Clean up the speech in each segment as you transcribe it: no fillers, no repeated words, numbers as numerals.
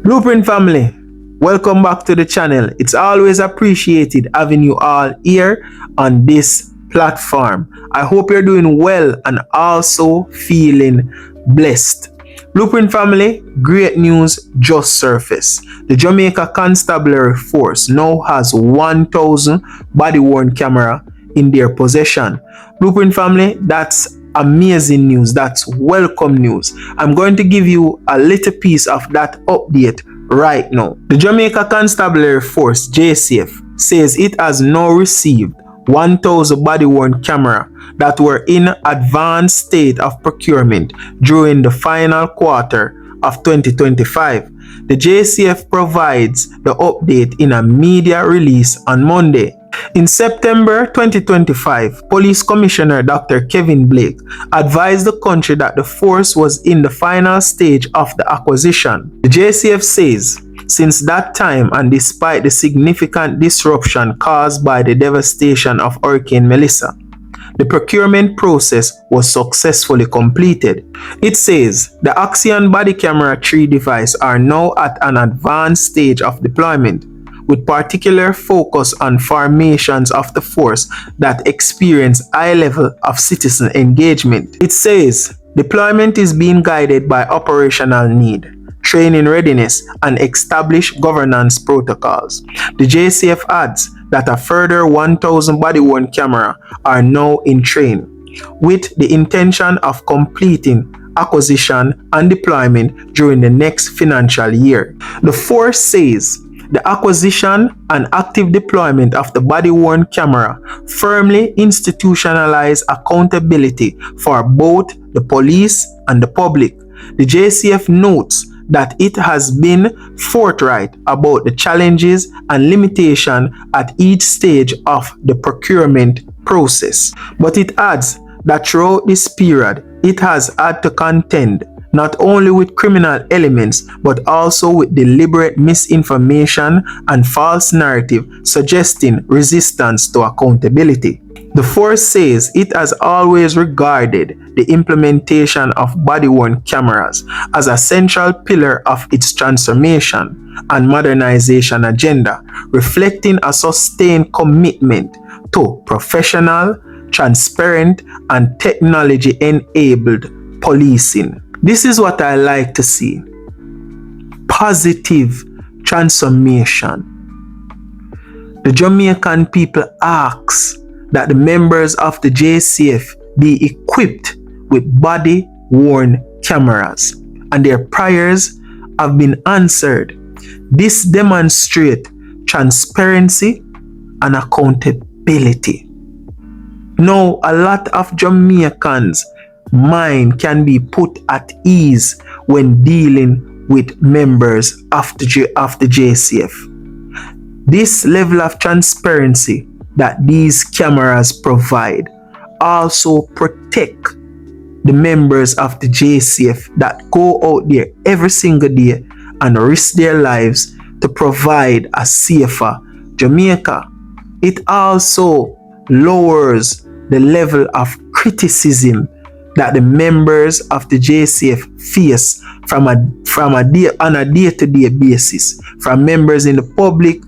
Blueprint family, welcome back to the channel. It's always appreciated having you all here on this platform. I hope you're doing well and also feeling blessed. Blueprint family, great news just surfaced. The Jamaica Constabulary Force now has 1,000 body-worn camera in their possession. Blueprint family, that's amazing news. That's welcome news. I'm going to give you a little piece of that update right now. The Jamaica Constabulary Force, JCF, says it has now received 1,000 body-worn camera that were in advanced state of procurement during the final quarter of 2025. The JCF provides the update in a media release on Monday. In September 2025, Police Commissioner Dr. Kevin Blake advised the country that the force was in the final stage of the acquisition. The JCF says, since that time and despite the significant disruption caused by the devastation of Hurricane Melissa, the procurement process was successfully completed. It says the Axion Body Camera 3 device are now at an advanced stage of deployment, with particular focus on formations of the force that experience high level of citizen engagement. It says deployment is being guided by operational need, training readiness, and established governance protocols. The JCF adds that a further 1,000 body-worn camera are now in train, with the intention of completing acquisition and deployment during the next financial year. The force says the acquisition and active deployment of the body-worn camera firmly institutionalize accountability for both the police and the public. The JCF notes that it has been forthright about the challenges and limitations at each stage of the procurement process. But it adds that throughout this period, it has had to contend not only with criminal elements, but also with deliberate misinformation and false narrative suggesting resistance to accountability. The force says it has always regarded the implementation of body-worn cameras as a central pillar of its transformation and modernization agenda, reflecting a sustained commitment to professional, transparent, and technology-enabled policing. This is what I like to see. Positive transformation. The Jamaican people ask that the members of the JCF be equipped with body-worn cameras, and their prayers have been answered. This demonstrates transparency and accountability. Now, a lot of Jamaicans' mind can be put at ease when dealing with members of the JCF. This level of transparency that these cameras provide also protect the members of the JCF that go out there every single day and risk their lives to provide a safer Jamaica. It also lowers the level of criticism that the members of the JCF face on a day-to-day basis, from members in the public,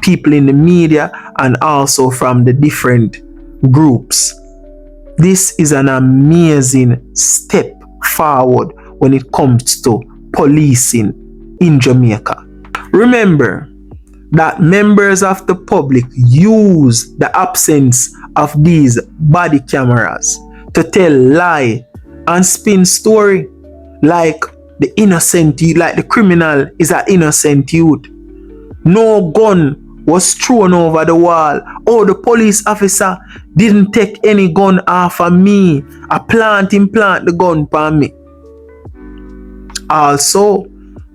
people in the media, and also from the different groups. This is an amazing step forward when it comes to policing in Jamaica. Remember that members of the public use the absence of these body cameras to tell lie and spin story like the criminal is an innocent youth. No gun was thrown over the wall. Oh, the police officer didn't take any gun off of me. I plant the gun for me. Also,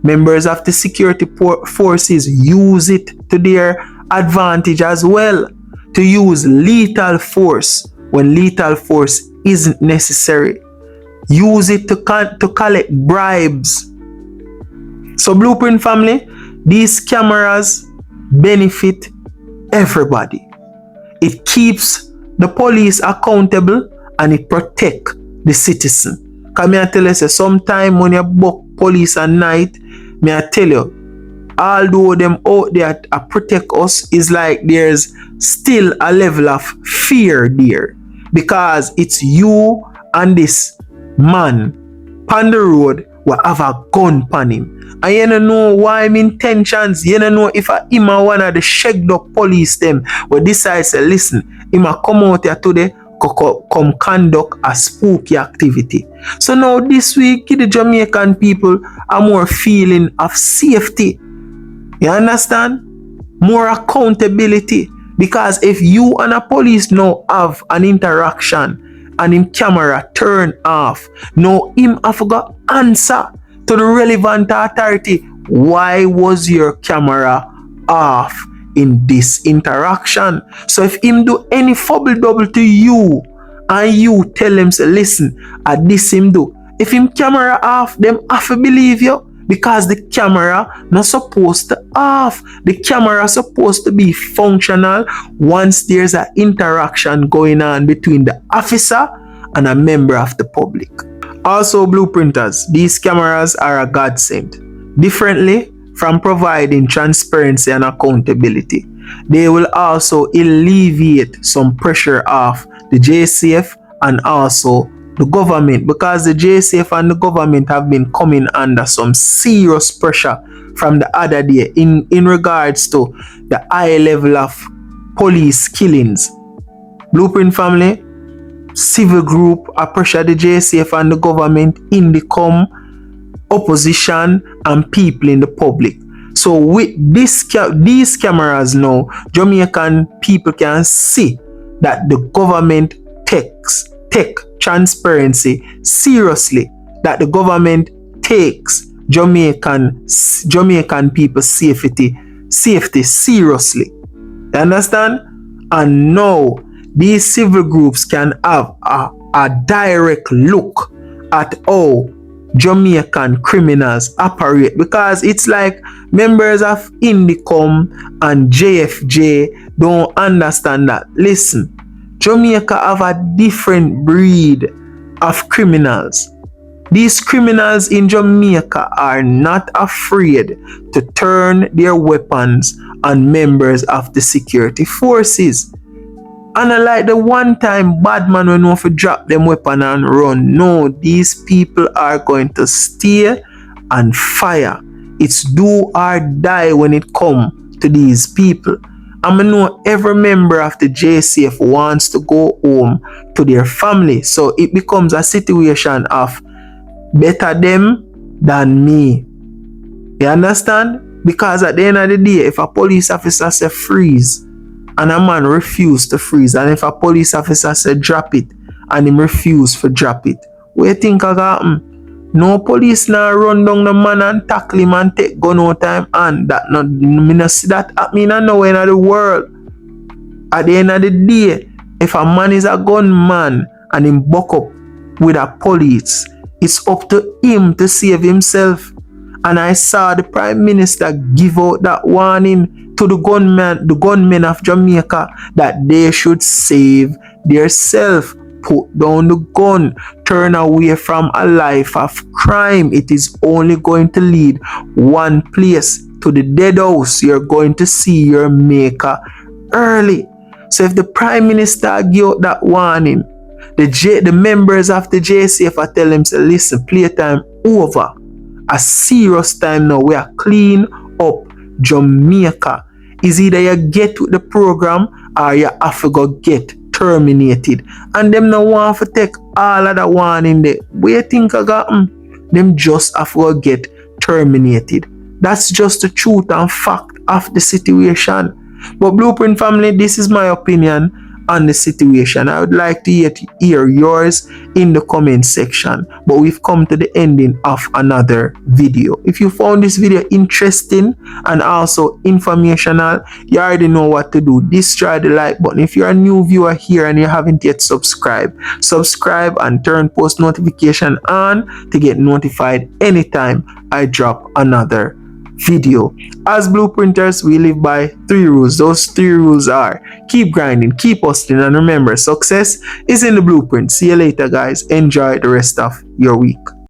members of the security forces use it to their advantage as well, to use lethal force when lethal force isn't necessary. Use it to collect bribes. So Blueprint family, these cameras benefit everybody. It keeps the police accountable and it protects the citizen. Because I tell you, sometime when you buck police at night, I tell you, although them out there to protect us, is like there's still a level of fear there, because it's you and this man on the road will have a gun pan him, and you don't know why him intentions. You don't know if him a one of the shagged up police them will decide to listen, him a come out here today come conduct a spooky activity. So now this week the Jamaican people are more feeling of safety. You understand? More accountability. Because if you and a police now have an interaction and him camera turn off, now him have got answer to the relevant authority. Why was your camera off in this interaction? So if him do any fubble double to you and you tell him, say, listen, at this him do, if him camera off, them have to believe you, because the camera not supposed to off. The camera supposed to be functional once there's an interaction going on between the officer and a member of the public. Also, blueprinters, these cameras are a godsend. Differently from providing transparency and accountability, they will also alleviate some pressure off the JCF and also the government, because the JCF and the government have been coming under some serious pressure from the other day in regards to the high level of police killings. Blueprint family, civil group are pressure the JCF and the government in the opposition and people in the public. So with these cameras now, Jamaican people can see that the government take transparency seriously, that the government takes Jamaican people's safety seriously. You understand? And now these civil groups can have a direct look at how Jamaican criminals operate, because it's like members of Indicom and JFJ don't understand that. Listen, Jamaica have a different breed of criminals. These criminals in Jamaica are not afraid to turn their weapons on members of the security forces. And unlike the one time bad man will know to drop them weapon and run, no, these people are going to stay and fire. It's do or die when it comes to these people. I know every member of the JCF wants to go home to their family. So it becomes a situation of better them than me. You understand? Because at the end of the day, if a police officer say freeze and a man refuse to freeze, and if a police officer say drop it and him refuse to drop it, what you think I got happen? No police now run down the man and tackle him and take gun out time, and that not me not see that happening nowhere in the world. At the end of the day, if a man is a gunman and him buck up with a police, it's up to him to save himself. And I saw the Prime Minister give out that warning to the gunmen of Jamaica, that they should save themselves. Put down the gun, turn away from a life of crime. It is only going to lead one place, to the dead house. You're going to see your maker early. So if the Prime Minister give out that warning, the members of the JCF are telling him, listen, playtime over. A serious time now. We are clean up Jamaica. Is either you get with the program or you have to go get terminated. And them no want to take all of that warning there. What you think I got them just have to go get terminated. That's just the truth and fact of the situation. But Blueprint family, this is my opinion on the situation. I would like to hear yours in the comment section. But we've come to the ending of another video. If you found this video interesting and also informational, you already know what to do. Destroy the like button. If you're a new viewer here and you haven't yet subscribed and turn post notification on to get notified anytime I drop another video. As blueprinters, we live by 3 rules. Those 3 rules are: keep grinding, keep hustling, and remember, success is in the blueprint. See you later, guys. Enjoy the rest of your week.